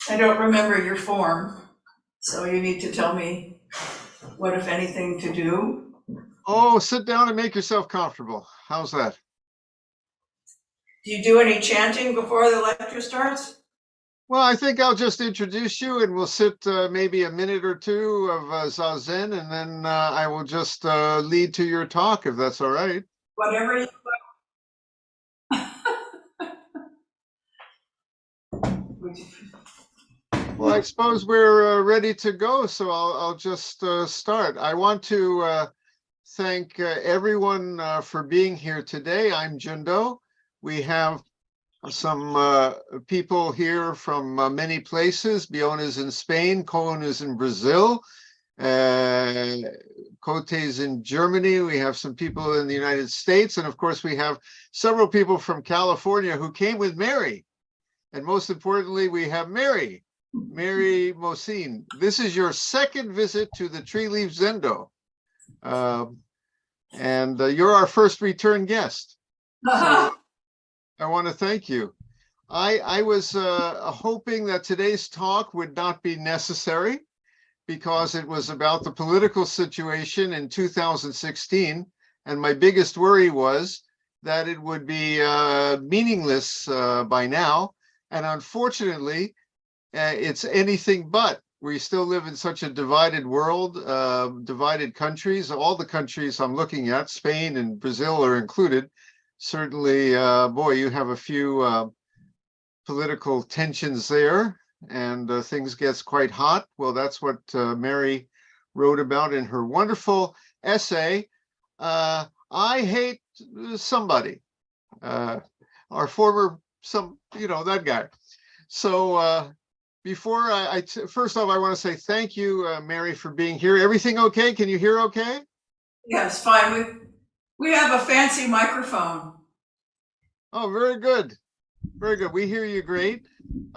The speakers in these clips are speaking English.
I don't remember your form, so you need to tell me what, if anything, to do. Oh, sit down and make yourself comfortable. How's that? Do you do any chanting before the lecture starts? Well, I think I'll just introduce you and we'll sit maybe a minute or two of Zazen, and then I will just lead to your talk, if that's all right. Whatever you like. Well, I suppose we're ready to go, so I'll just start. I want to thank everyone for being here today. I'm Jundo. We have some people here from many places. Biona's in Spain, Cohen is in Brazil, Cote's in Germany. We have some people in the United States, and of course we have several people from California who came with Mary. And most importantly, we have Mary Mocine. This is your second visit to the Treeleaf Zendo. And you're our first return guest. So I want to thank you. I was hoping that today's talk would not be necessary because it was about the political situation in 2016. And my biggest worry was that it would be meaningless by now. And unfortunately, it's anything but. We still live in such a divided world, divided countries. All the countries I'm looking at, Spain and Brazil are included. Certainly, boy, you have a few political tensions there, and things gets quite hot. Well, that's what Mary wrote about in her wonderful essay, I Hate Somebody, our former, that guy. So before first off, I want to say thank you, Mary, for being here. Everything okay? Can you hear okay? Yes, fine. We have a fancy microphone. Oh, very good. Very good. We hear you great.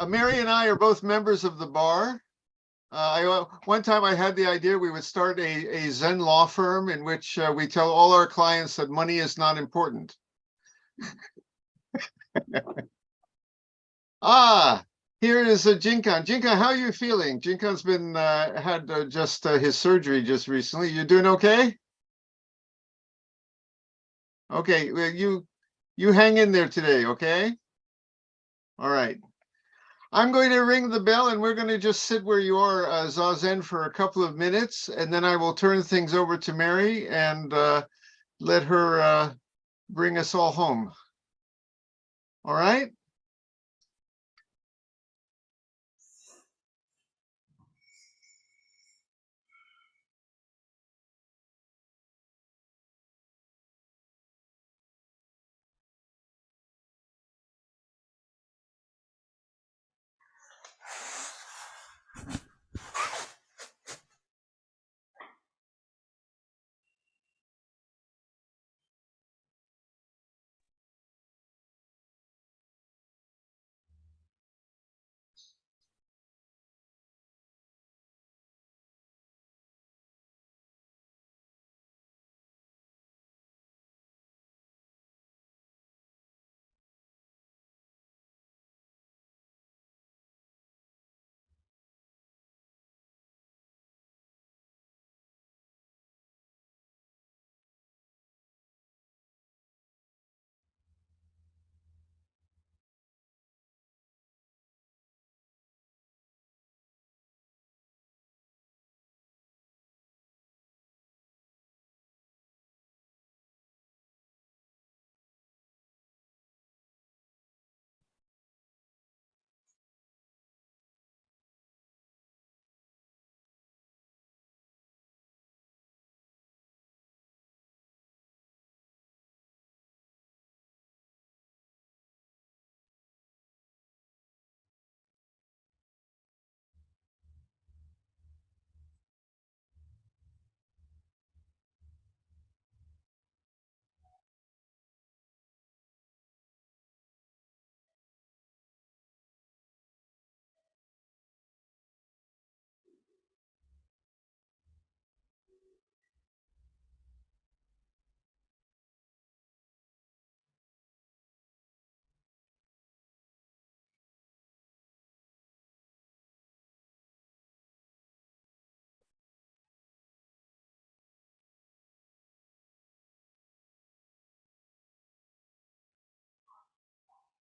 Mary and I are both members of the bar. One time I had the idea we would start a Zen law firm in which we tell all our clients that money is not important. Here is Jinkan. Jinkan, how are you feeling? Jinkan's been had just his surgery just recently. You doing okay? Okay, well, you hang in there today, okay? All right. I'm going to ring the bell and we're going to just sit where you are, Zazen, for a couple of minutes, and then I will turn things over to Mary and let her bring us all home. All right?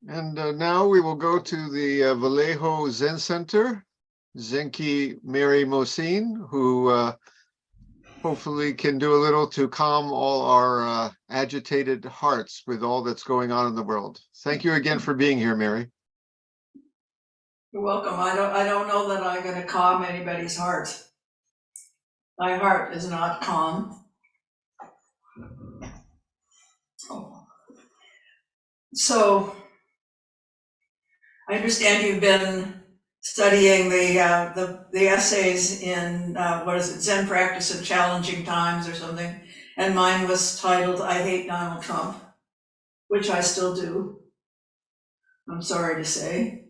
And now we will go to the Vallejo Zen Center, Zenki Mary Mocine, who hopefully can do a little to calm all our agitated hearts with all that's going on in the world. Thank you again for being here, Mary. You're welcome. I don't know that I'm gonna calm anybody's heart. My heart is not calm. So I understand you've been studying the essays in what is it, Zen Practice in Challenging Times or something, and mine was titled "I Hate Donald Trump," which I still do, I'm sorry to say.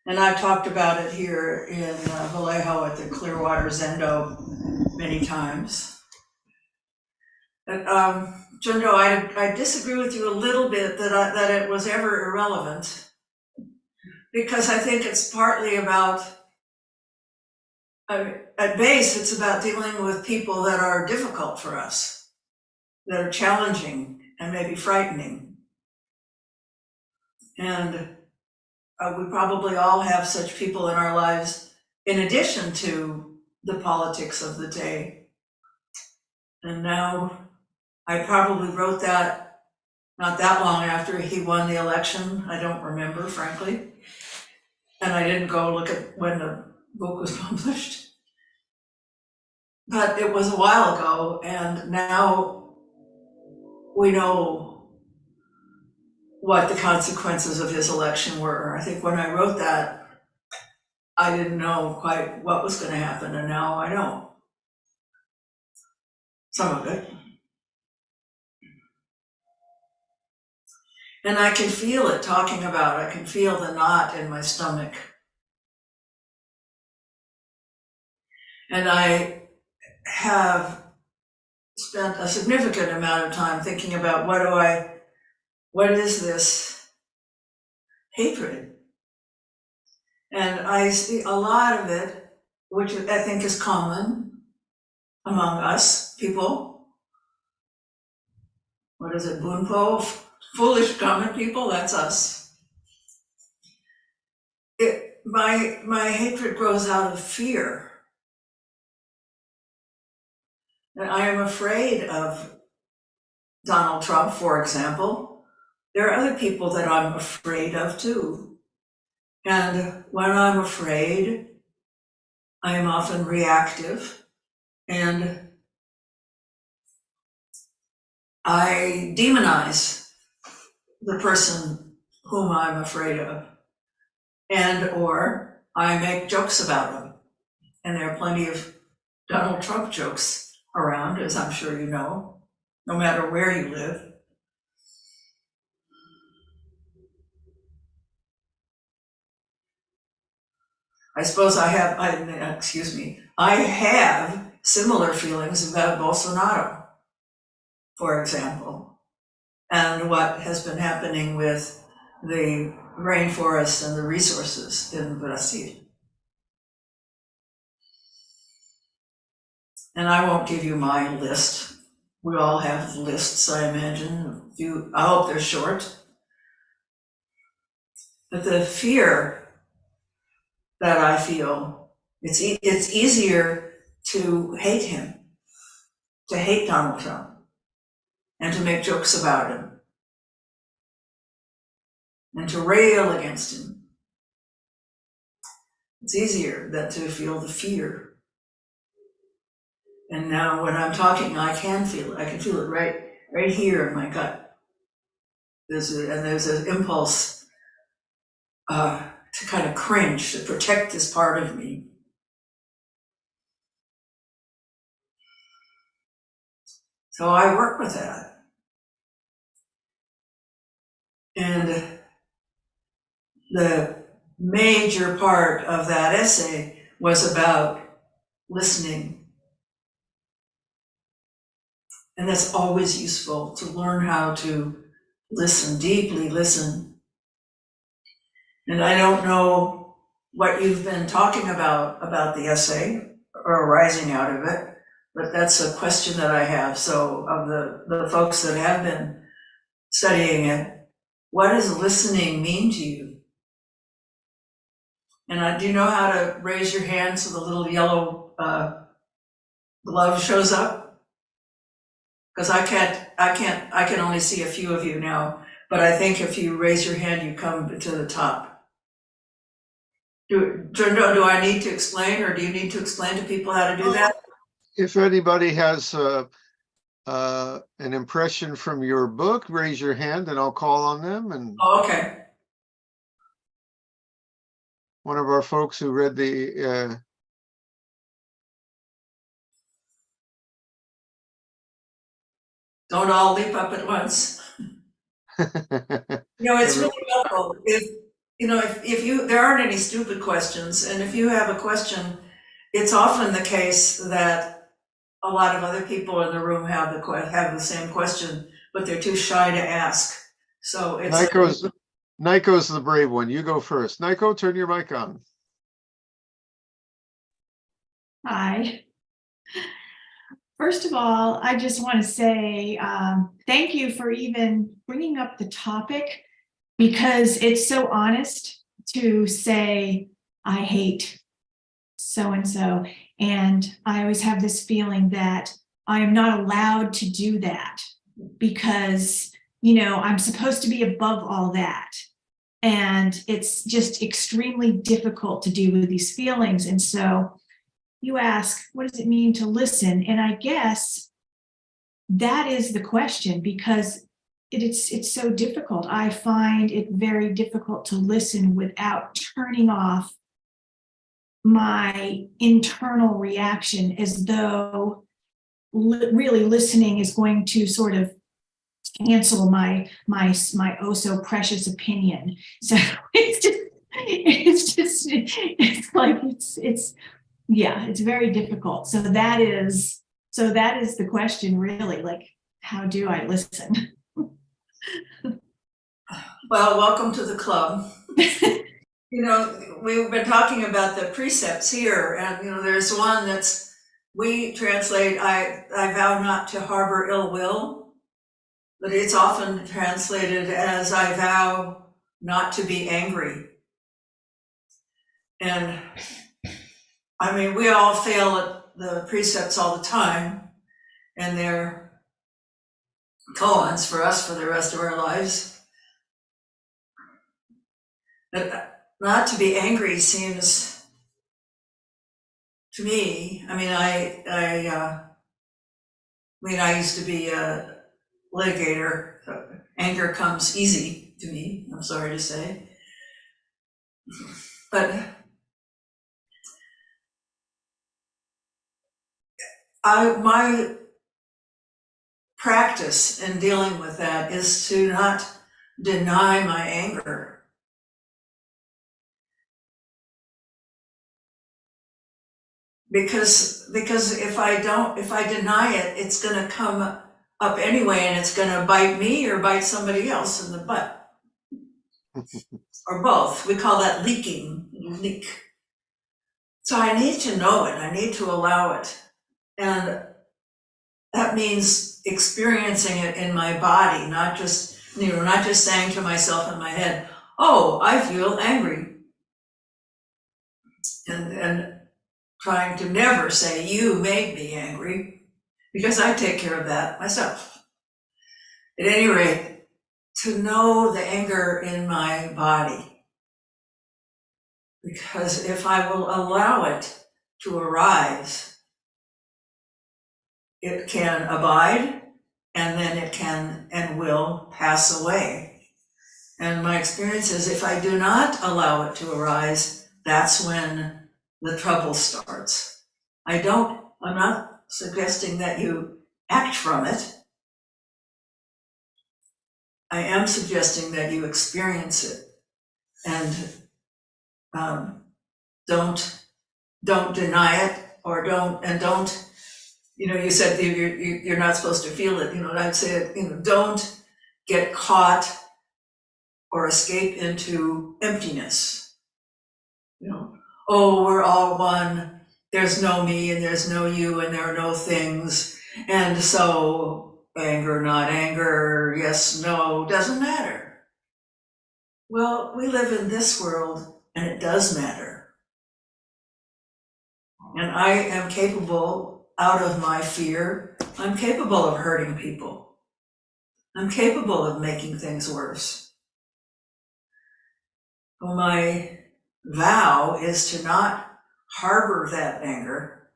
And I've talked about it here in Vallejo at the Clearwater Zendo many times. And, Jundo, I disagree with you a little bit that it was ever irrelevant, because I think it's partly about, at base, it's about dealing with people that are difficult for us, that are challenging and maybe frightening. And we probably all have such people in our lives, in addition to the politics of the day. And now, I probably wrote that not that long after he won the election. I don't remember, frankly. And I didn't go look at when the book was published. But it was a while ago, and now we know what the consequences of his election were. I think when I wrote that, I didn't know quite what was going to happen, and now I know some of it. And I can feel it talking about it. I can feel the knot in my stomach. And I have spent a significant amount of time thinking about what is this hatred? And I see a lot of it, which I think is common among us people. What is it, Bunpo? Foolish common people, that's us. My hatred grows out of fear. And I am afraid of Donald Trump, for example. There are other people that I'm afraid of too. And when I'm afraid, I am often reactive, and I demonize the person whom I'm afraid of, and or I make jokes about him. And there are plenty of Donald Trump jokes around, as I'm sure you know, no matter where you live. I suppose I have similar feelings about Bolsonaro, for example, and what has been happening with the rainforests and the resources in Brazil. And I won't give you my list. We all have lists, I imagine. I hope they're short. But the fear that I feel, it's easier to hate him, to hate Donald Trump, and to make jokes about him, and to rail against him. It's easier than to feel the fear. And now when I'm talking, I can feel it. I can feel it right here in my gut. There's an impulse to kind of cringe, to protect this part of me. So I work with that. And the major part of that essay was about listening. And that's always useful, to learn how to listen, deeply listen. And I don't know what you've been talking about the essay or arising out of it, but that's a question that I have. So of the folks that have been studying it, what does listening mean to you? And do you know how to raise your hand so the little yellow glove shows up? Because I can only see a few of you now, but I think if you raise your hand, you come to the top. Do I need to explain, or do you need to explain to people how to do that? If anybody has an impression from your book, raise your hand and I'll call on them. And Oh, okay. one of our folks who read the Don't all leap up at once. It's really helpful if there aren't any stupid questions, and if you have a question, it's often the case that a lot of other people in the room have the same question, but they're too shy to ask. So it's Nico's the brave one. You go first. Nico, turn your mic on. Hi. First of all, I just want to say thank you for even bringing up the topic, because it's so honest to say, I hate so-and-so. And I always have this feeling that I am not allowed to do that because, I'm supposed to be above all that. And it's just extremely difficult to deal with these feelings. And so you ask, what does it mean to listen? And I guess that is the question, because it's so difficult. I find it very difficult to listen without turning off my internal reaction, as though really listening is going to sort of cancel my oh so precious opinion. So it's very difficult. So that is the question, really, like, how do I listen? Well, welcome to the club. We've been talking about the precepts here, and there's one we translate, I vow not to harbor ill will, but it's often translated as I vow not to be angry. And we all fail at the precepts all the time, and they're koans for us for the rest of our lives. But not to be angry seems to me, I used to be a litigator, so anger comes easy to me, I'm sorry to say. But my practice in dealing with that is to not deny my anger. Because if I deny it, it's gonna come up anyway, and it's gonna bite me or bite somebody else in the butt. Or both. We call that leaking, leak. So I need to know it, I need to allow it. And that means experiencing it in my body, not just saying to myself in my head, oh, I feel angry. And trying to never say, you made me angry, because I take care of that myself. At any rate, to know the anger in my body. Because if I will allow it to arise, it can abide, and then it can and will pass away. And my experience is, if I do not allow it to arise, that's when the trouble starts. I'm not suggesting that you act from it. I am suggesting that you experience it, and don't deny it, or don't, you said you're not supposed to feel it, I'd say, don't get caught or escape into emptiness. Oh, we're all one, there's no me and there's no you and there are no things, and so anger, not anger, yes, no, doesn't matter. Well, we live in this world and it does matter. And I am capable, out of my fear, I'm capable of hurting people. I'm capable of making things worse. Well, my vow is to not harbor that anger,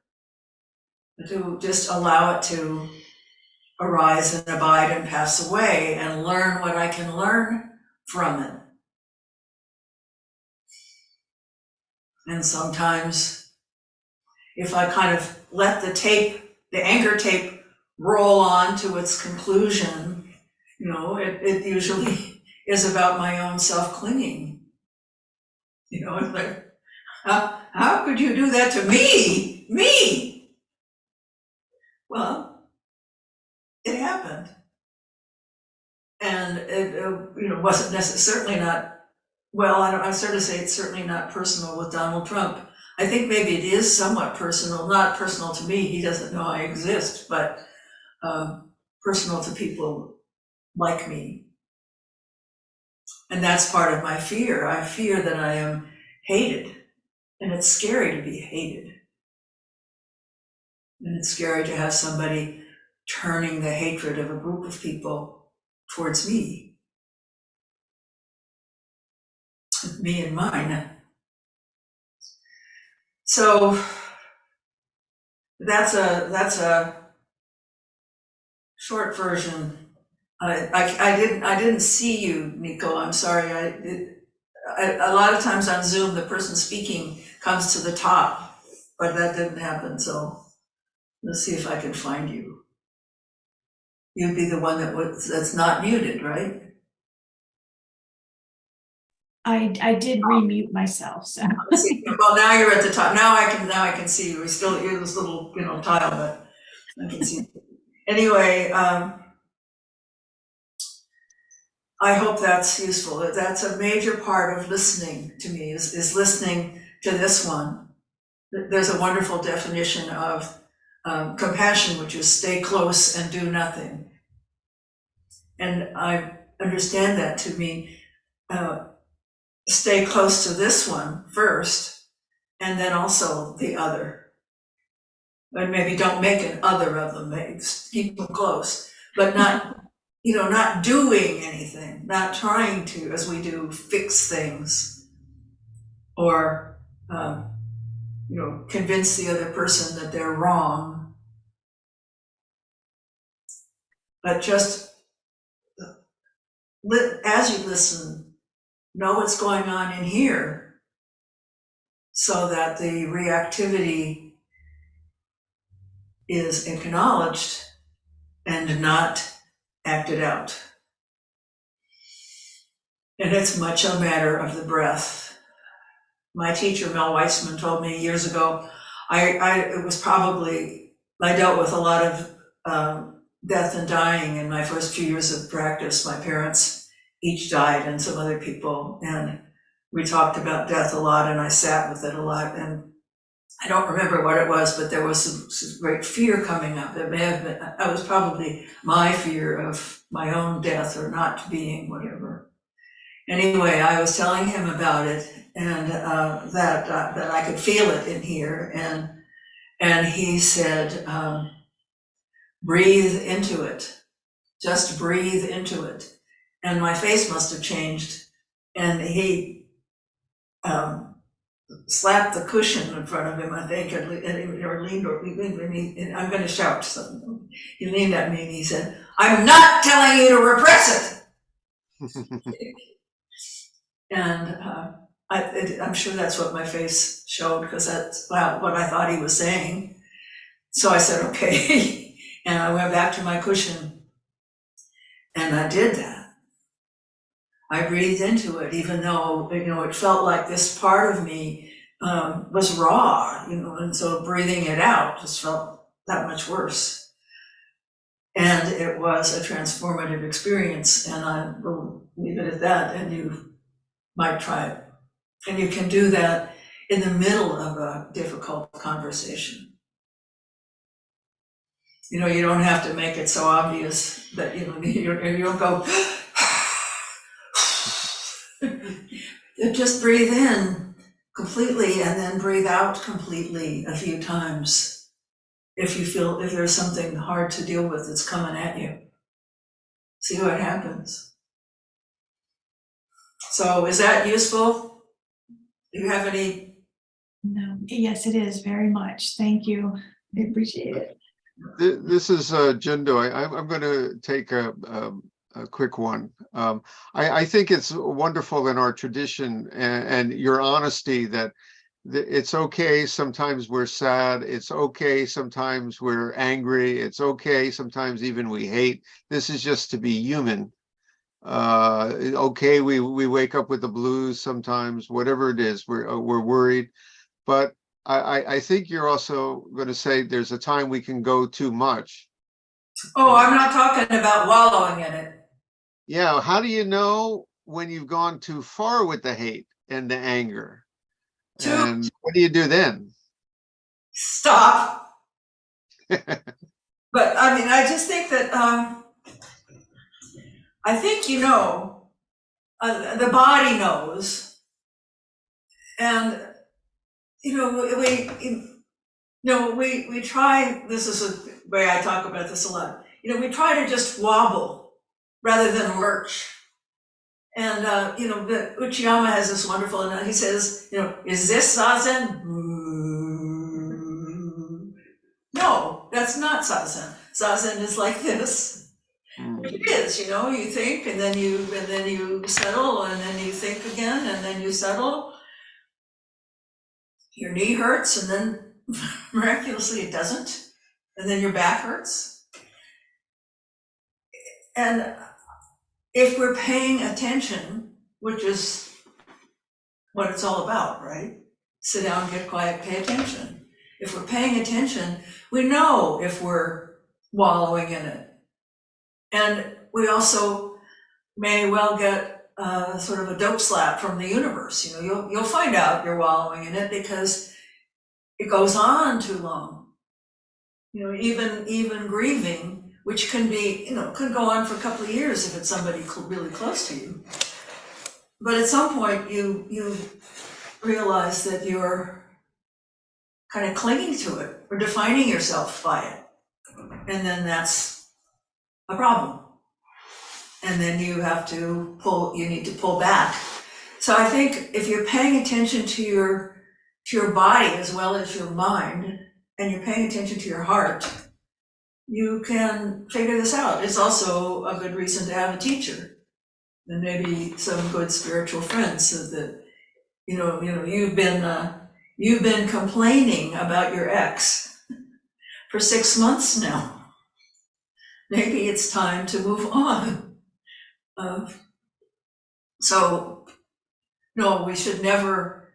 but to just allow it to arise and abide and pass away and learn what I can learn from it. And sometimes if I kind of let the anger tape roll on to its conclusion, it usually is about my own self-clinging. It's like, how could you do that to me? Me? Well, it happened. And it wasn't necessarily not, well, I sort of say it's certainly not personal with Donald Trump. I think maybe it is somewhat personal, not personal to me, he doesn't know I exist, but personal to people like me. And that's part of my fear. I fear that I am hated, and it's scary to be hated. And it's scary to have somebody turning the hatred of a group of people towards me and mine. So that's a short version. I didn't see you, Nico. I'm sorry. A lot of times on Zoom, the person speaking comes to the top, but that didn't happen. So let's see if I can find you. You'd be the one that's not muted, right? I did remute myself, so. Well, now you're at the top. Now I can see you. You're this little, tile, but I can see. Anyway, I hope that's useful. That's a major part of listening to me is listening to this one. There's a wonderful definition of compassion, which is stay close and do nothing. And I understand that to mean stay close to this one first, and then also the other. And maybe don't make an other of them, keep them close, but not, not doing anything, not trying to, as we do, fix things or, convince the other person that they're wrong. But just as you listen, know what's going on in here so that the reactivity is acknowledged and not acted out. And it's much a matter of the breath. My teacher, Mel Weissman, told me years ago, I dealt with a lot of death and dying in my first few years of practice. My parents each died and some other people, and we talked about death a lot, and I sat with it a lot, and I don't remember what it was, but there was some great fear coming up. It may have been, I was probably my fear of my own death or not being whatever. Anyway, I was telling him about it, and that I could feel it in here, and he said, breathe into it, just breathe into it. And my face must have changed, and he slapped the cushion in front of him, I think, or leaned, and I'm going to shout something. He leaned at me and he said, "I'm not telling you to repress it." And I'm sure that's what my face showed, because that's what I thought he was saying. So I said, okay. And I went back to my cushion and I did that. I breathed into it, even though, it felt like this part of me was raw, and so breathing it out just felt that much worse. And it was a transformative experience, and I will leave it at that, and you might try it. And you can do that in the middle of a difficult conversation. You don't have to make it so obvious that, you don't go, You just breathe in completely and then breathe out completely a few times. If there's something hard to deal with that's coming at you. See what happens. So is that useful? Do you have any? No, yes, it is very much. Thank you. I appreciate it. This is Jindo. I'm going to take a quick one. I think it's wonderful in our tradition and your honesty that it's okay. Sometimes we're sad. It's okay. Sometimes we're angry. It's okay. Sometimes even we hate. This is just to be human. Okay, we wake up with the blues sometimes, whatever it is, we're worried. But I think you're also going to say there's a time we can go too much. Oh, I'm not talking about wallowing in it. Yeah, how do you know when you've gone too far with the hate and the anger? And what do you do then? Stop. But I mean, I just think that I think the body knows, and we try. This is a way I talk about this a lot. We try to just wobble rather than lurch. And the Uchiyama has this wonderful, and he says, is this zazen? No, that's not zazen. Zazen is like this. It is, you think, and then you settle, and then you think again, and then you settle. Your knee hurts, and then miraculously it doesn't, and then your back hurts. And if we're paying attention, which is what it's all about, right? Sit down, get quiet, pay attention. If we're paying attention, we know if we're wallowing in it. And we also may well get sort of a dope slap from the universe. You'll find out you're wallowing in it because it goes on too long. Even grieving, which can be, could go on for a couple of years if it's somebody really close to you. But at some point you realize that you're kind of clinging to it or defining yourself by it. And then that's a problem. And then you need to pull back. So I think if you're paying attention to your body as well as your mind, and you're paying attention to your heart, you can figure this out. It's also a good reason to have a teacher and maybe some good spiritual friends, so that you've been complaining about your ex for 6 months now. Maybe it's time to move on. So no, we should never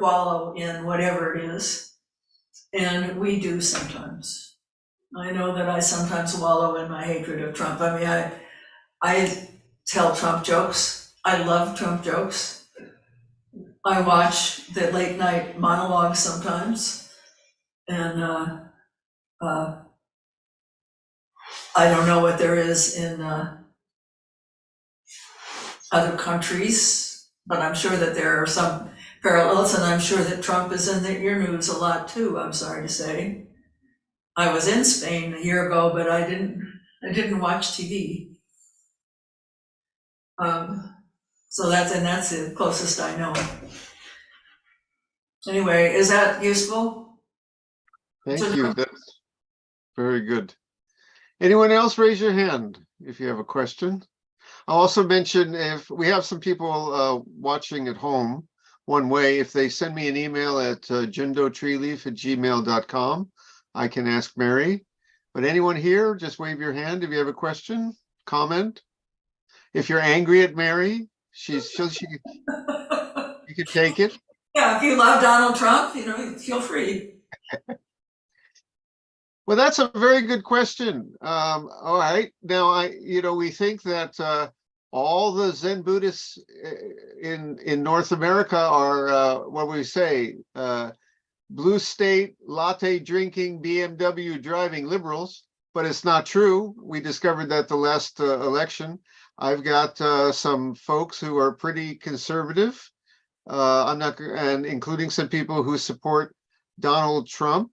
wallow in whatever it is. And we do sometimes. I know that I sometimes wallow in my hatred of Trump. I mean, I tell Trump jokes. I love Trump jokes. I watch the late night monologues sometimes. And I don't know what there is in other countries, but I'm sure that there are some parallels, and I'm sure that Trump is in your news a lot too, I'm sorry to say. I was in Spain a year ago, but I didn't watch TV. So that's the closest I know. Anyway, is that useful? Thank you. That's very good. Anyone else, raise your hand if you have a question. I'll also mention, if we have some people watching at home, one way, if they send me an email at jindotreeleaf@gmail.com, I can ask Mary. But anyone here, just wave your hand if you have a question, comment. If you're angry at Mary, you can take it. Yeah, if you love Donald Trump, feel free. Well, that's a very good question. All right, now we think that all the Zen Buddhists in North America are what we say, blue state, latte drinking, BMW driving liberals. but it's not true. We discovered that the last election. I've got some folks who are pretty conservative. I'm not, and including some people who support Donald Trump,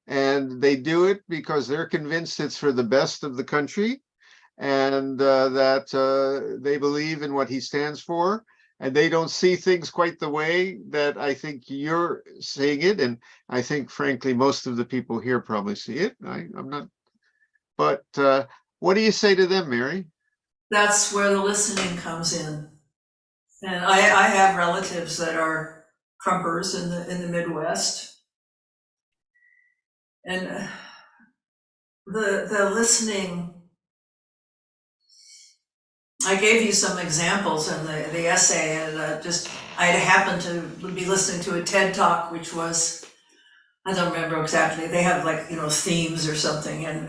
and they do it because they're convinced it's for the best of the country, and that they believe in what he stands for, and they don't see things quite the way that I think you're seeing it, and I think, frankly, most of the people here probably see it. I'm not, but what do you say to them, Mary? That's where the listening comes in. And I have relatives that are Trumpers in the Midwest. And the listening, I gave you some examples in the essay, and I happened to be listening to a TED Talk, which was, I don't remember exactly, they have like, themes or something, and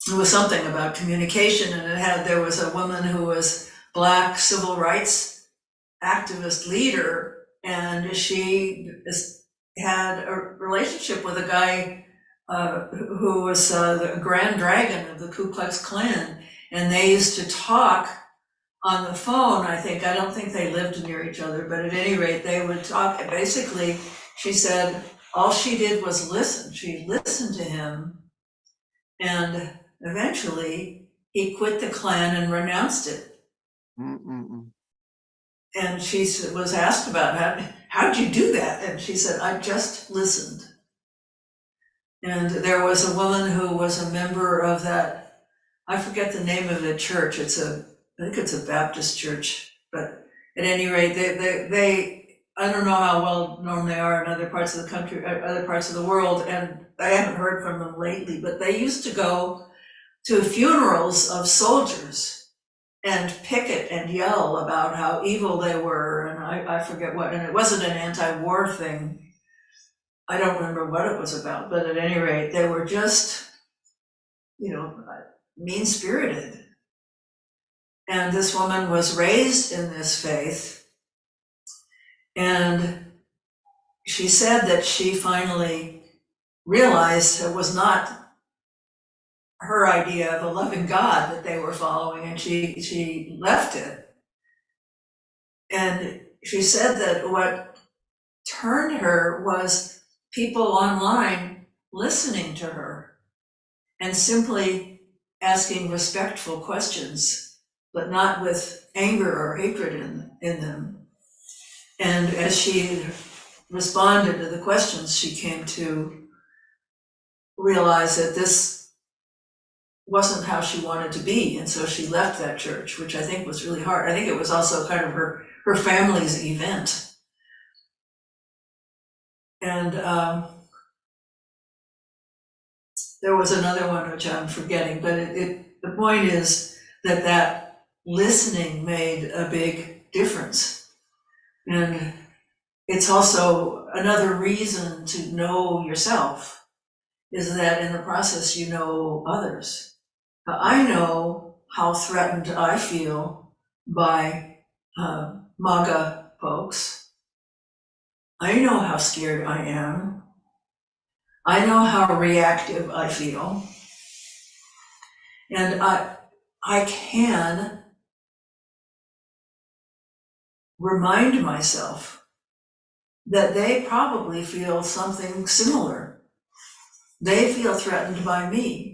it was something about communication, and there was a woman who was Black civil rights activist leader, and she had a relationship with a guy who was the Grand Dragon of the Ku Klux Klan, and they used to talk on the phone. I don't think they lived near each other, but at any rate, they would talk. Basically, she said all she did was listen. She listened to him, and eventually he quit the Klan and renounced it. Mm-mm-mm. And she was asked about how'd you do that? And she said, I just listened. And there was a woman who was a member of that, I forget the name of the church. I think it's a Baptist church, but at any rate, they I don't know how well known they are in other parts of the country, other parts of the world, and I haven't heard from them lately, but they used to go to funerals of soldiers and picket and yell about how evil they were, and I forget what, and it wasn't an anti-war thing. I don't remember what it was about, but at any rate, they were just, mean-spirited. And this woman was raised in this faith, and she said that she finally realized it was not her idea of a loving God that they were following, and she left it. And she said that what turned her was people online listening to her and simply asking respectful questions, but not with anger or hatred in them. And as she responded to the questions, she came to realize that this wasn't how she wanted to be, and so she left that church, which I think was really hard. I think it was also kind of her family's event. And there was another one which I'm forgetting, but the point is that listening made a big difference. And it's also another reason to know yourself, is that in the process you know others. I know how threatened I feel by MAGA folks. I know how scared I am. I know how reactive I feel. And I can remind myself that they probably feel something similar. They feel threatened by me.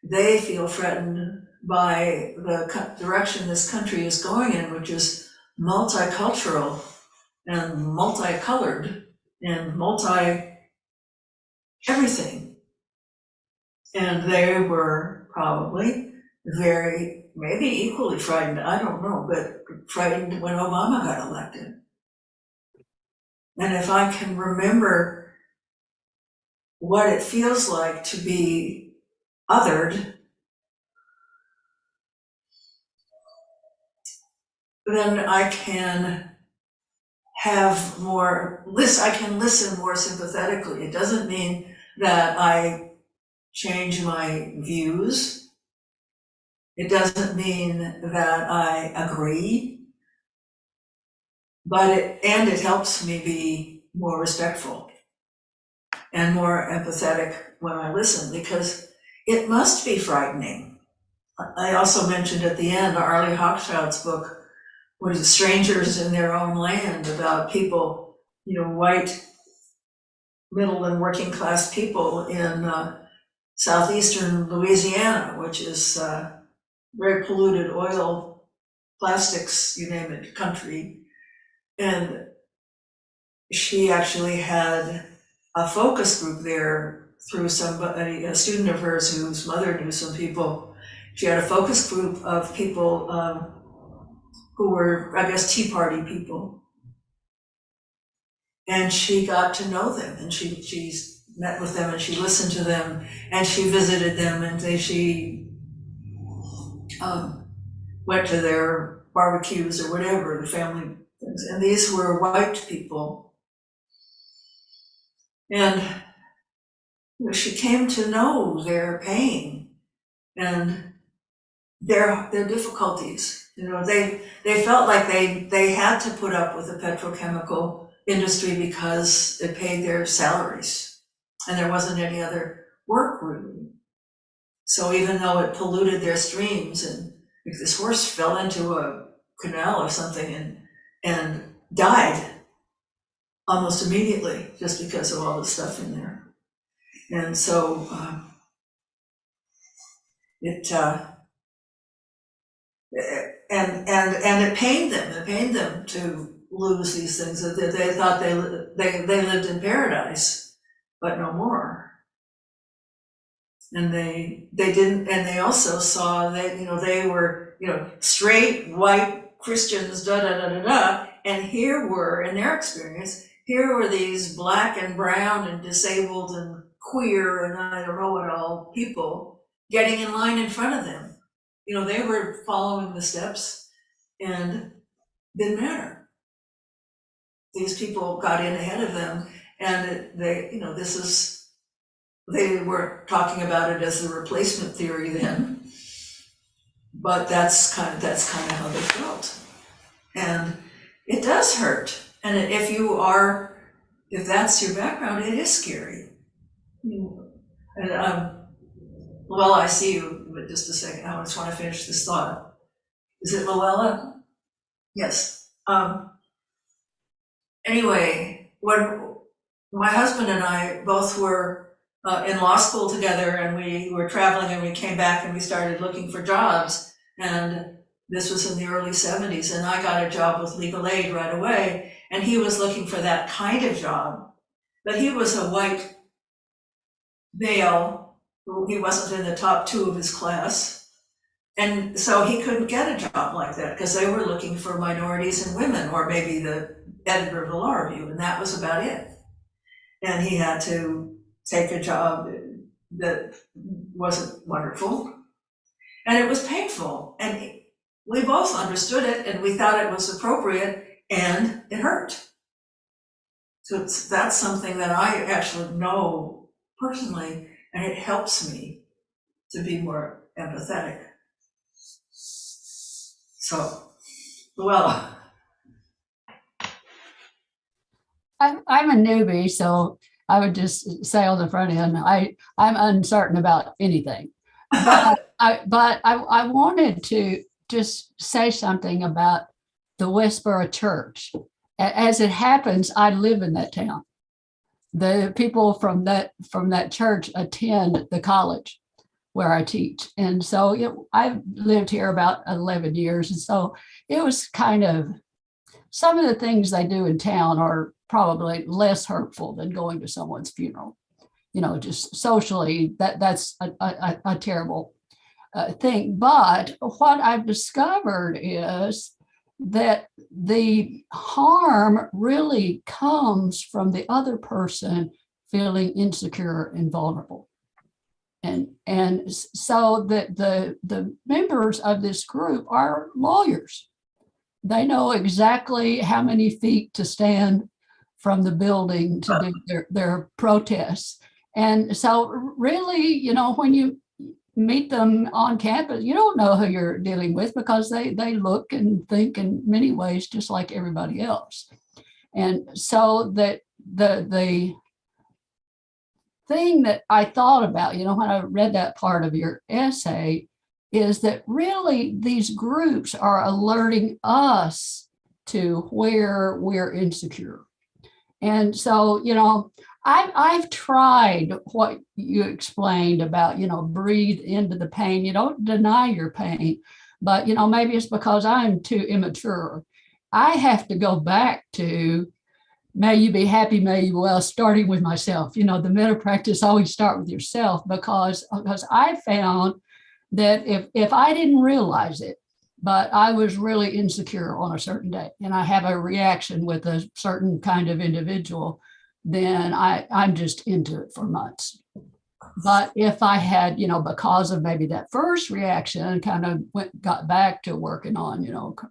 They feel threatened by the direction this country is going in, which is multicultural and multicolored and everything. And they were probably maybe equally frightened, I don't know, but frightened when Obama got elected. And if I can remember what it feels like to be othered, then I can I can listen more sympathetically. It doesn't mean that I change my views. It doesn't mean that I agree, but it helps me be more respectful. and more empathetic when I listen, because it must be frightening. I also mentioned at the end Arlie Hochschild's book, what is it, Strangers in Their Own Land, about people, white, middle and working class people in southeastern Louisiana, which is very polluted oil, plastics, you name it, country. And she actually had a focus group there through somebody, a student of hers whose mother knew some people. She had a focus group of people who were, I guess, Tea Party people. And she got to know them, and she met with them, and she listened to them, and she visited them, and she went to their barbecues or whatever, the family things. And these were white people. And she came to know their pain and their difficulties. They felt like they had to put up with the petrochemical industry because it paid their salaries and there wasn't any other work really. So even though it polluted their streams, and if this horse fell into a canal or something and died almost immediately just because of all the stuff in there. And so it pained them. It pained them to lose these things. That they thought they lived in paradise, but no more. And they didn't. And they also saw that they were straight white Christians, da da da da da. And here were, in their experience, here were these black and brown and disabled and queer and I don't know what all people getting in line in front of them. They were following the steps and didn't matter. These people got in ahead of them, and they weren't talking about it as the replacement theory then, but that's kind of how they felt. And it does hurt. And if that's your background, it is scary. And well, I see you, but just a second. I just want to finish this thought. Is it Luella? Yes. Anyway, when my husband and I both were in law school together, and we were traveling, and we came back and we started looking for jobs. And this was in the early 70s, and I got a job with legal aid right away. And he was looking for that kind of job, but he was a white male. He wasn't in the top 2 of his class. And so he couldn't get a job like that because they were looking for minorities and women, or maybe the editor of the Law Review, and that was about it. And he had to take a job that wasn't wonderful. And it was painful. And we both understood it, and we thought it was appropriate, and it hurt. So that's something that I actually know personally, and it helps me to be more empathetic. So, Luella. I'm a newbie, so I would just say on the front end, I'm uncertain about anything. But I wanted to just say something about the Westboro Church. As it happens, I live in that town. The people from that church attend the college where I teach. And so I've lived here about 11 years. And so it was kind of, some of the things they do in town are probably less hurtful than going to someone's funeral. Just socially, that's a terrible thing. But what I've discovered is that the harm really comes from the other person feeling insecure and vulnerable. And so that the members of this group are lawyers. They know exactly how many feet to stand from the building to do their protests. And so really, when you meet them on campus, you don't know who you're dealing with, because they look and think in many ways just like everybody else. And so that the thing that I thought about, when I read that part of your essay, is that really these groups are alerting us to where we're insecure. And so, I've tried what you explained about, breathe into the pain. You don't deny your pain, but, maybe it's because I'm too immature. I have to go back to, may you be happy, may you well, starting with myself. The meta practice always start with yourself, because I found that if I didn't realize it, but I was really insecure on a certain day, and I have a reaction with a certain kind of individual, then I'm just into it for months. But if I had, because of maybe that first reaction, kind of got back to working on,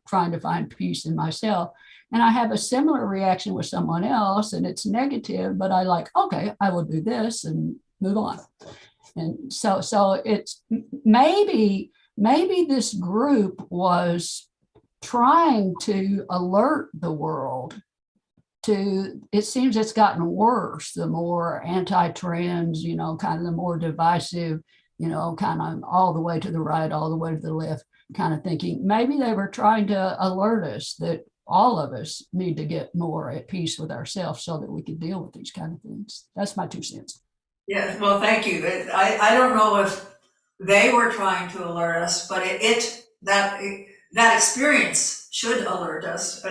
trying to find peace in myself, and I have a similar reaction with someone else and it's negative, but I like, okay, I will do this and move on. And so it's maybe this group was trying to alert the world to, it seems it's gotten worse, the more anti-trans, kind of the more divisive, kind of all the way to the right, all the way to the left, kind of thinking. Maybe they were trying to alert us that all of us need to get more at peace with ourselves so that we can deal with these kind of things. That's my 2 cents. Yeah, well, thank you. I don't know if they were trying to alert us, but that experience should alert us.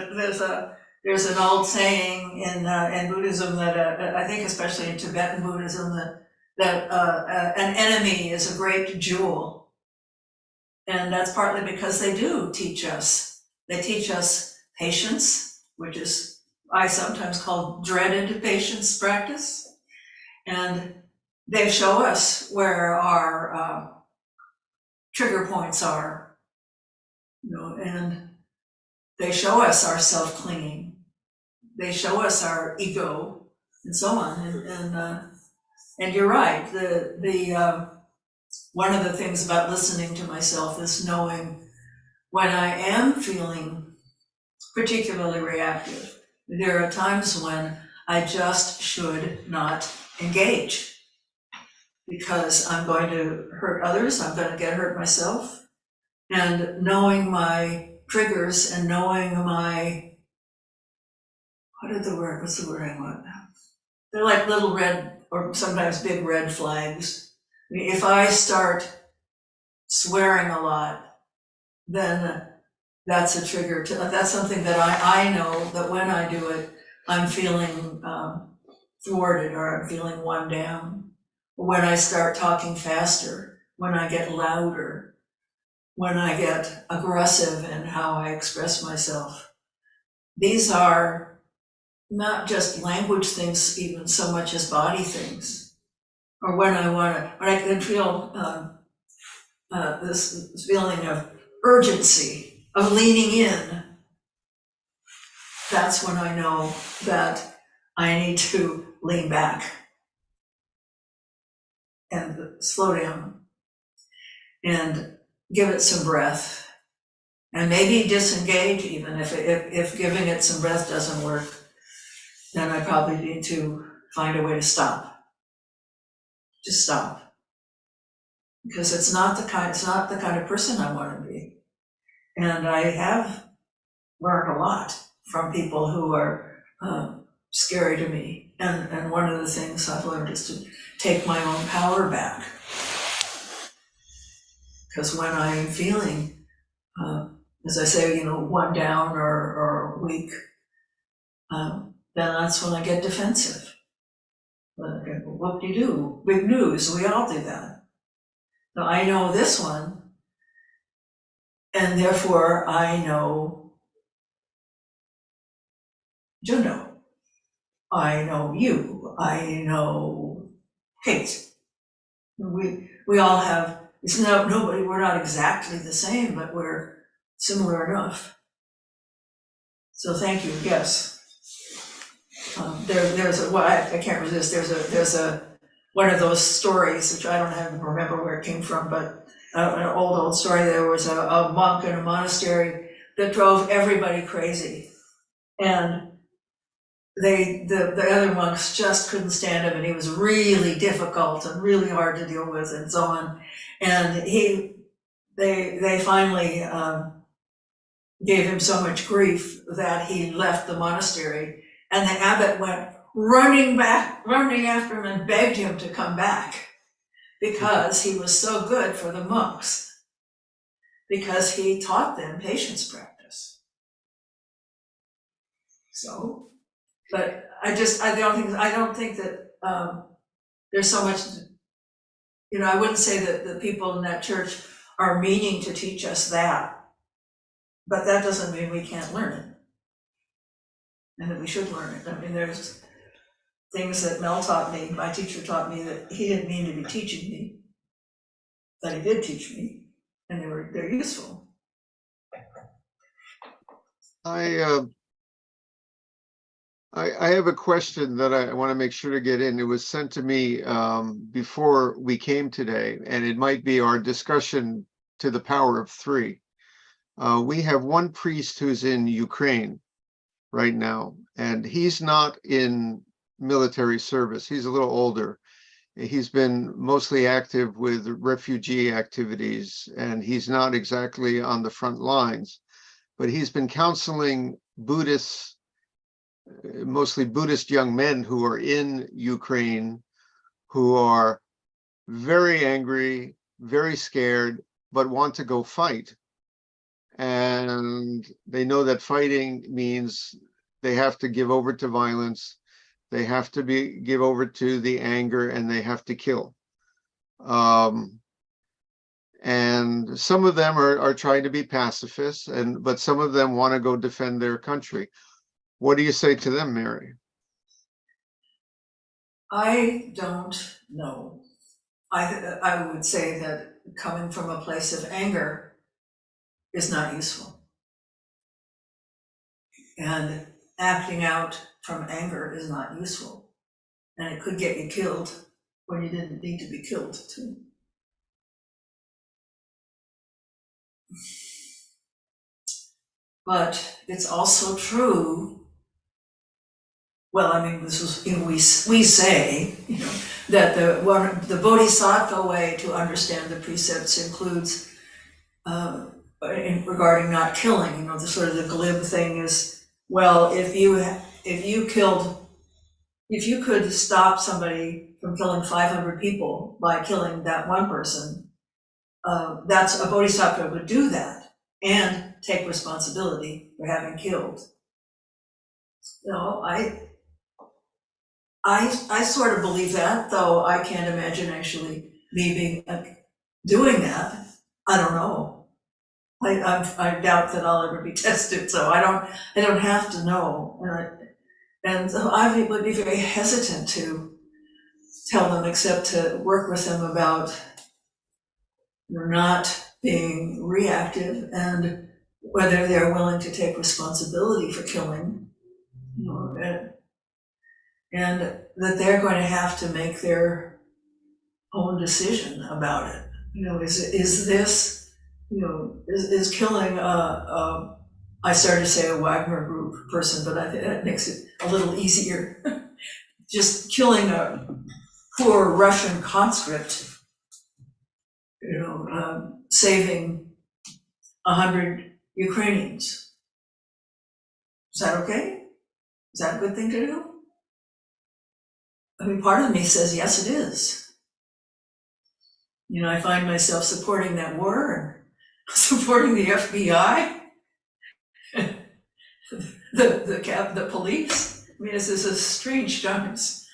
There's an old saying in Buddhism that I think especially in Tibetan Buddhism that an enemy is a great jewel, and that's partly because they do teach us. They teach us patience, which is I sometimes call dreaded patience practice, and they show us where our trigger points are, and they show us our self-clinging. They show us our ego, and so on. And you're right. The one of the things about listening to myself is knowing when I am feeling particularly reactive. There are times when I just should not engage, because I'm going to hurt others, I'm going to get hurt myself. And knowing my triggers and knowing my, what's the word I want? They're like little red, or sometimes big red flags. I mean, if I start swearing a lot, then that's a trigger. That's something that I know that when I do it, I'm feeling thwarted, or I'm feeling one down. When I start talking faster, when I get louder, when I get aggressive in how I express myself. These are not just language things, even so much as body things. Or when I can feel this feeling of urgency, of leaning in, that's when I know that I need to lean back and slow down and give it some breath, and maybe disengage. Even if giving it some breath doesn't work, then I probably need to find a way to stop. Just stop, because it's not the kind of person I want to be. And I have learned a lot from people who are scary to me. And one of the things I've learned is to take my own power back. Because when I'm feeling, as I say, one down or weak, then that's when I get defensive. What do you do? Big news, we all do that. So I know this one, and therefore I know Juno. I know you. I know Kate. We all have, we're not exactly the same, but we're similar enough. So thank you, yes. I can't resist, there's a one of those stories, which I don't even remember where it came from, but an old story. There was a monk in a monastery that drove everybody crazy. And the other monks just couldn't stand him, and he was really difficult and really hard to deal with and so on. And they finally gave him so much grief that he left the monastery, and the abbot went running after him and begged him to come back because he was so good for the monks, because he taught them patience practice. So, but I don't think that there's so much, I wouldn't say that the people in that church are meaning to teach us that, but that doesn't mean we can't learn it, and that we should learn it. I mean, there's things that Mel taught me, my teacher taught me, that he didn't mean to be teaching me, but he did teach me, and they're useful. I have a question that I want to make sure to get in. It was sent to me before we came today, and it might be our discussion to the power of three. We have one priest who's in Ukraine right now, and he's not in military service. He's a little older. He's been mostly active with refugee activities, and he's not exactly on the front lines, but he's been counseling Buddhists, mostly Buddhist young men who are in Ukraine, who are very angry, very scared, but want to go fight. And they know that fighting means they have to give over to violence, they have to give over to the anger, and they have to kill. And some of them are trying to be pacifists, but some of them want to go defend their country. What do you say to them, Mary? I don't know. I would say that coming from a place of anger is not useful. And acting out from anger is not useful. And it could get you killed when you didn't need to be killed, too. But it's also true, well, I mean, this is, we say, that the bodhisattva way to understand the precepts includes, regarding not killing, the sort of the glib thing is, well, if you could stop somebody from killing 500 people by killing that one person, that's a bodhisattva would do that and take responsibility for having killed. I sort of believe that, though I can't imagine actually me being doing that. I don't know. I doubt that I'll ever be tested, so I don't have to know. And so I would be very hesitant to tell them, except to work with them about not being reactive and whether they're willing to take responsibility for killing, and that they're going to have to make their own decision about it. Is this, is killing I started to say a Wagner Group person, but I think that makes it a little easier. Just killing a poor Russian conscript, saving 100 Ukrainians. Is that okay? Is that a good thing to do? I mean, part of me says, yes, it is. I find myself supporting that war and supporting the FBI, the police. I mean, this is a strange times.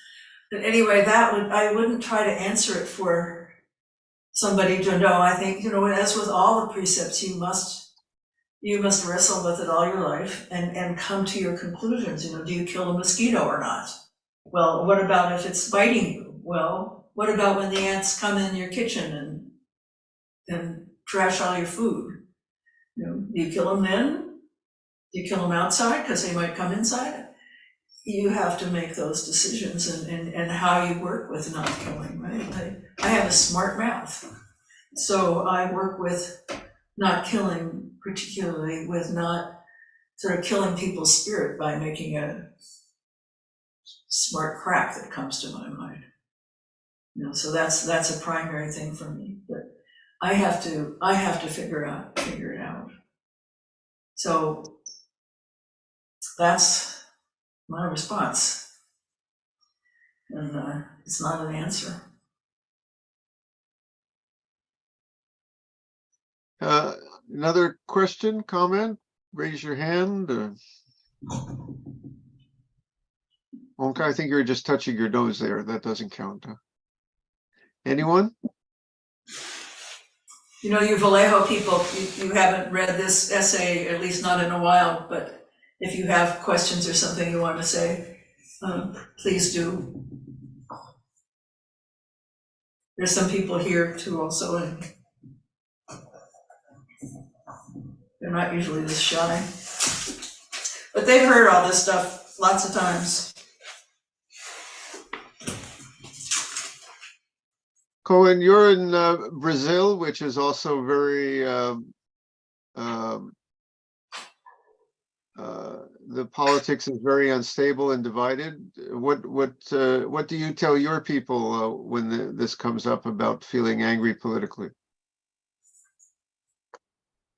But anyway, I wouldn't try to answer it for somebody to know. I think, as with all the precepts, you must wrestle with it all your life and come to your conclusions. Do you kill a mosquito or not? Well, what about if it's biting you? Well, what about when the ants come in your kitchen and trash all your food? Do you kill them then? Do you kill them outside because they might come inside? You have to make those decisions and how you work with not killing, right? I have a smart mouth, so I work with not killing, particularly with not sort of killing people's spirit by making a smart crack that comes to my mind. You know, so that's a primary thing for me. But I have to figure it out. So that's my response, and it's not an answer. Another question, comment? Raise your hand. Okay, I think you're just touching your nose there. That doesn't count. Anyone? You know, you Vallejo people, you haven't read this essay, at least not in a while, but if you have questions or something you want to say, please do. There's some people here too also, and they're not usually this shy. But they've heard all this stuff lots of times. Colin, you're in Brazil, which is also very, the politics is very unstable and divided. What do you tell your people when this comes up about feeling angry politically?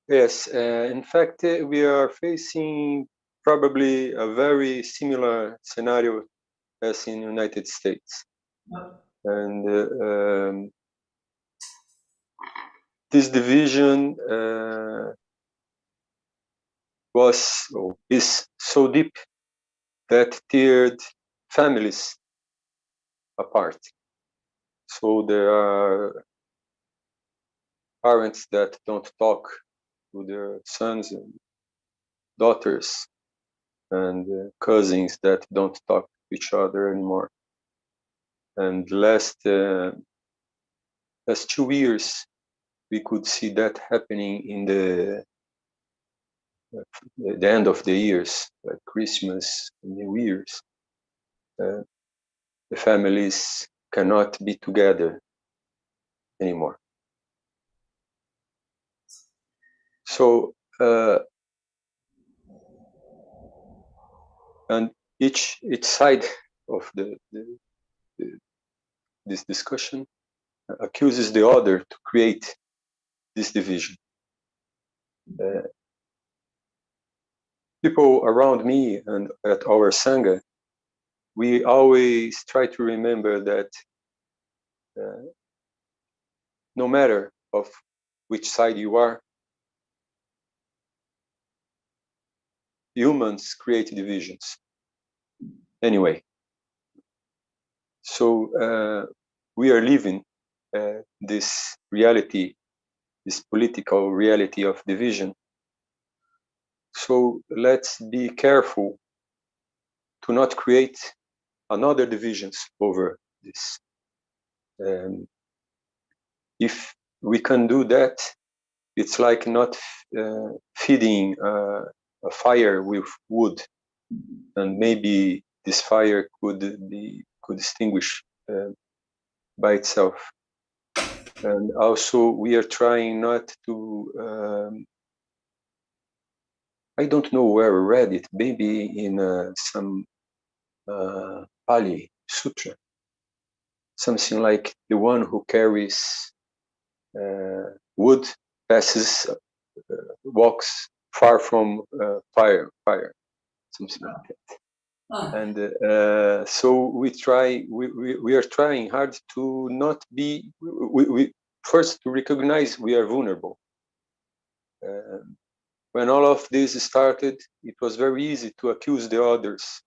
Yes, in fact, we are facing probably a very similar scenario as in the United States. And this division is so deep that teared families apart. So there are parents that don't talk to their sons and daughters, and cousins that don't talk to each other anymore. And last 2 years, we could see that happening in the end of the years, like Christmas, New Year's. The families cannot be together anymore. So, and each side of this discussion accuses the other to create this division. People around me and at our Sangha, we always try to remember that no matter of which side you are, humans create divisions anyway. So we are living this reality, this political reality of division. So let's be careful to not create another divisions over this. If we can do that, it's like not feeding a fire with wood, and maybe this fire could extinguish by itself. And also, we are trying not to. I don't know where I read it. Maybe in some Pali Sutra, something like the one who carries wood walks far from fire, something like that. And so we are trying hard to not be, we first to recognize we are vulnerable. When all of this started, it was very easy to accuse the others.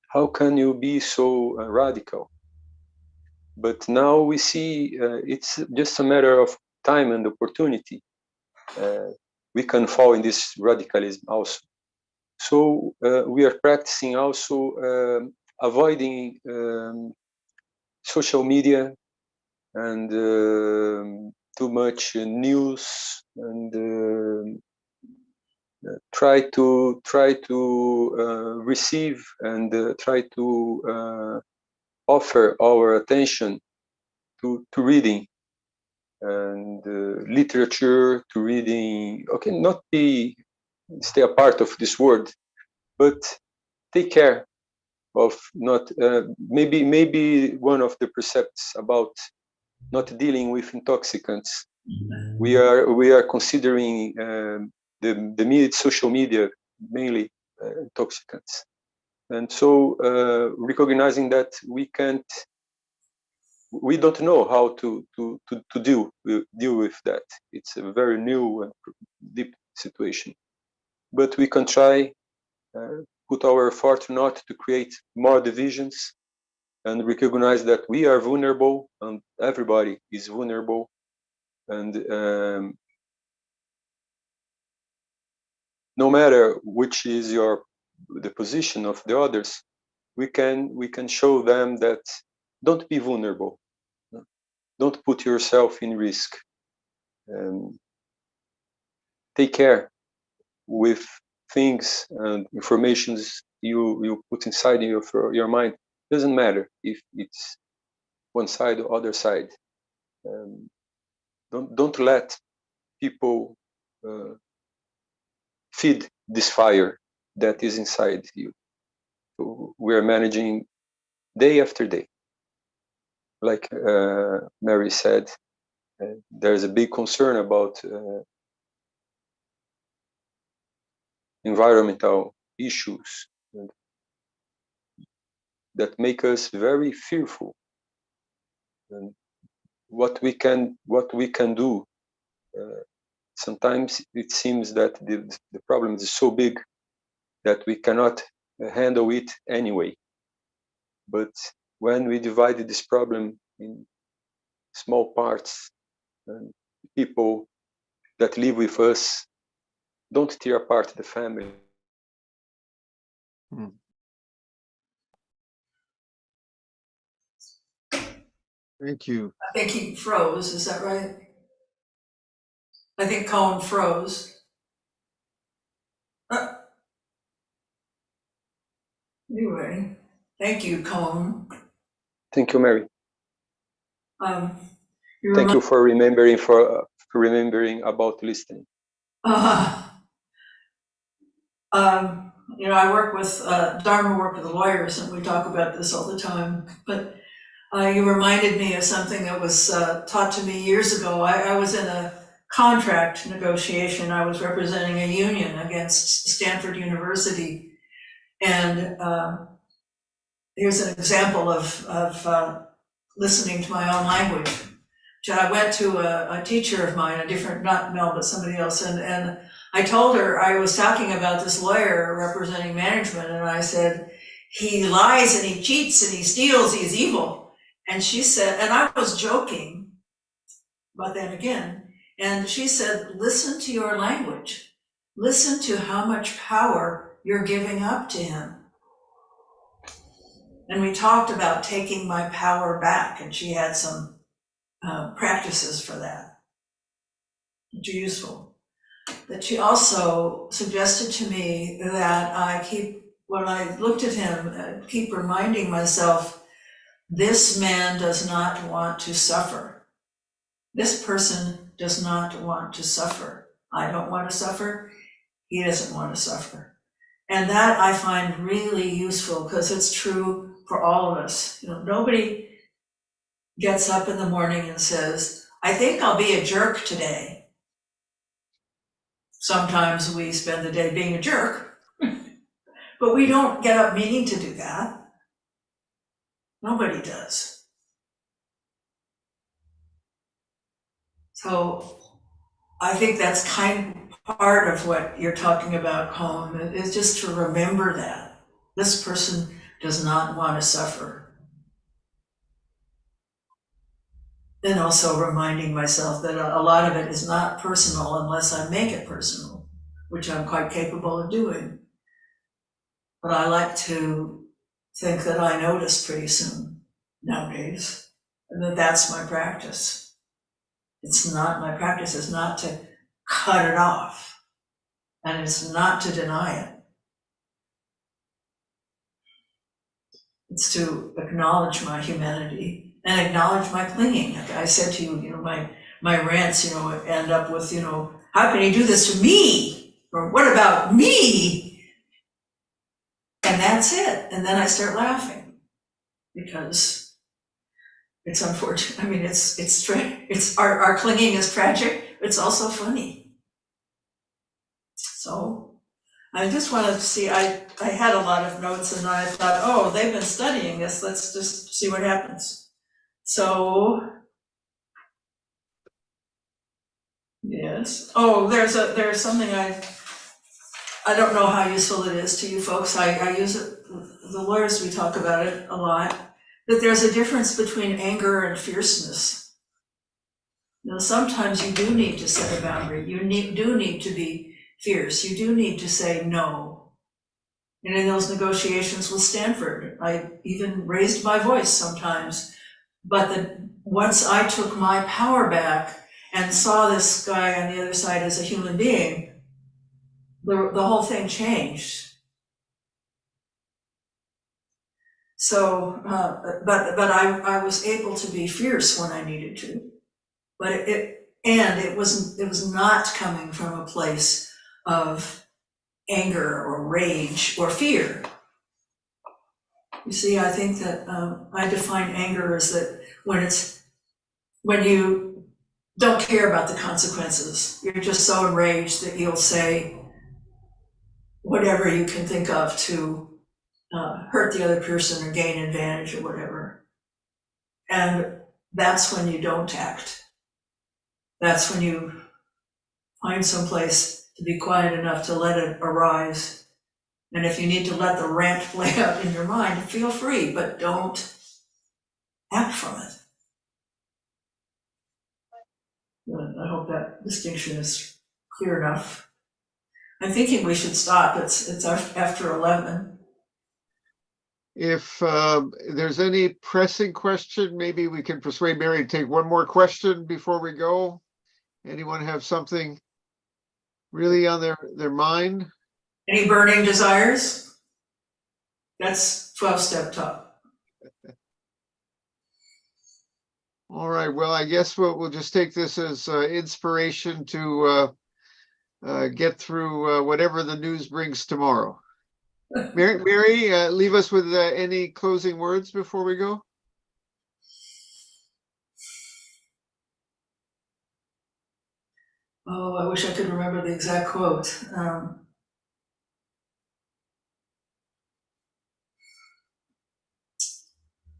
How can you be so radical? But now we see it's just a matter of time and opportunity. We can fall in this radicalism also. So we are practicing also avoiding social media and too much news, and try to receive and try to offer our attention to reading and literature, to reading. Okay, not stay a part of this world, but take care of not maybe one of the precepts about not dealing with intoxicants. We are considering the social media mainly intoxicants, and so recognizing that we don't know how to deal with that. It's a very new and deep situation, but we can try put our effort not to create more divisions and recognize that we are vulnerable and everybody is vulnerable, and no matter which is the position of the others, we can show them that don't be vulnerable, don't put yourself in risk, take care with things and informations you put inside your mind. Doesn't matter if it's one side or other side. Don't let people feed this fire that is inside you. So we are managing day after day. Like Mary said, there's a big concern about environmental issues that make us very fearful. And what we can do. Sometimes it seems that the problem is so big that we cannot handle it anyway. But when we divide this problem in small parts, and people that live with us don't tear apart the family. Thank you. I think he froze, is that right? I think Colin froze. Anyway, thank you, Colin. Thank you, Mary. Thank you for remembering about listening. I work with Dharma work with lawyers, and we talk about this all the time. But you reminded me of something that was taught to me years ago. I was in a contract negotiation. I was representing a union against Stanford University, and here's an example of listening to my own language. I went to a teacher of mine, a different, not Mel, but somebody else, and I told her I was talking about this lawyer representing management, and I said, he lies and he cheats and he steals, he's evil. And she said, and I was joking, but then again, and she said, listen to your language. Listen to how much power you're giving up to him. And we talked about taking my power back, and she had some practices for that, which are useful. But she also suggested to me that when I looked at him, keep reminding myself, this man does not want to suffer. This person does not want to suffer. I don't want to suffer. He doesn't want to suffer. And that I find really useful, because it's true for all of us. Nobody gets up in the morning and says, I think I'll be a jerk today. Sometimes we spend the day being a jerk, but we don't get up meaning to do that. Nobody does. So I think that's kind of part of what you're talking about, Colin, is just to remember that this person does not want to suffer. And also reminding myself that a lot of it is not personal unless I make it personal, which I'm quite capable of doing. But I like to think that I notice pretty soon nowadays, and that's my practice. My practice is not to cut it off, and it's not to deny it. It's to acknowledge my humanity and acknowledge my clinging. Like I said to you, my rants, end up with, how can you do this to me? Or what about me? And and that's it. And then I start laughing because it's unfortunate. I mean, it's our clinging is tragic. It's also funny. So I just wanted to see, I had a lot of notes and I thought, oh, they've been studying this. Let's just see what happens. So, yes. Oh, there's something I don't know how useful it is to you folks. I use it, the lawyers, we talk about it a lot, that there's a difference between anger and fierceness. You know, sometimes you do need to set a boundary. You do need to be fierce. You do need to say no. And in those negotiations with Stanford, I even raised my voice sometimes. But once I took my power back and saw this guy on the other side as a human being, the whole thing changed. So, but I was able to be fierce when I needed to. But it was not coming from a place of anger or rage or fear. You see, I think that I define anger as that when you don't care about the consequences, you're just so enraged that you'll say whatever you can think of to hurt the other person or gain advantage or whatever. And that's when you don't act. That's when you find some place to be quiet enough to let it arise. And if you need to let the rant play out in your mind, feel free, but don't act from it. I hope that distinction is clear enough. I'm thinking we should stop. It's after 11. If there's any pressing question, maybe we can persuade Mary to take one more question before we go. Anyone have something really on their mind? Any burning desires? That's 12-step talk. All right, well, I guess we'll just take this as inspiration to get through whatever the news brings tomorrow. Mary, leave us with any closing words before we go. Oh, I wish I could remember the exact quote.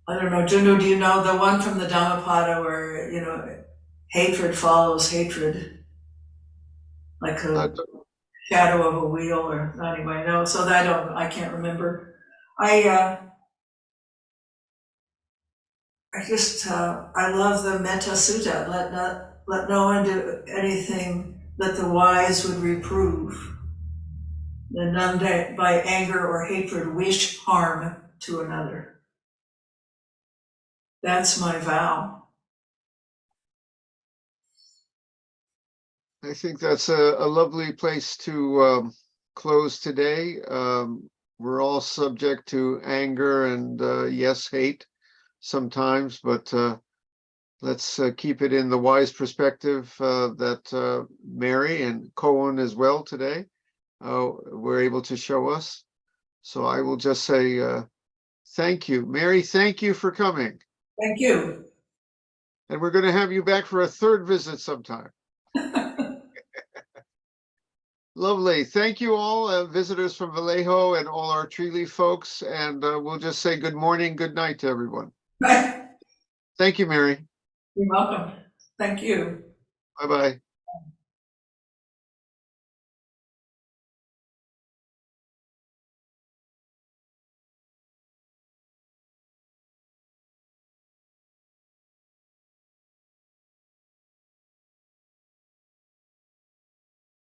I don't know, Junu, do you know the one from the Dhammapada where, you know, hatred follows hatred? Like a shadow of a wheel, or anyway, no, so I can't remember. I love the Metta Sutta, let no one do anything that the wise would reprove. And none by anger or hatred wish harm to another. That's my vow. I think that's a lovely place to close today. We're all subject to anger and yes, hate sometimes, but let's keep it in the wise perspective that Mary and Cohen as well today were able to show us. So I will just say thank you. Mary, thank you for coming. Thank you. And we're going to have you back for a third visit sometime. Lovely. Thank you all, visitors from Vallejo and all our Treeleaf folks. And we'll just say good morning, good night to everyone. Bye. Thank you, Mary. You're welcome. Thank you. Bye-bye.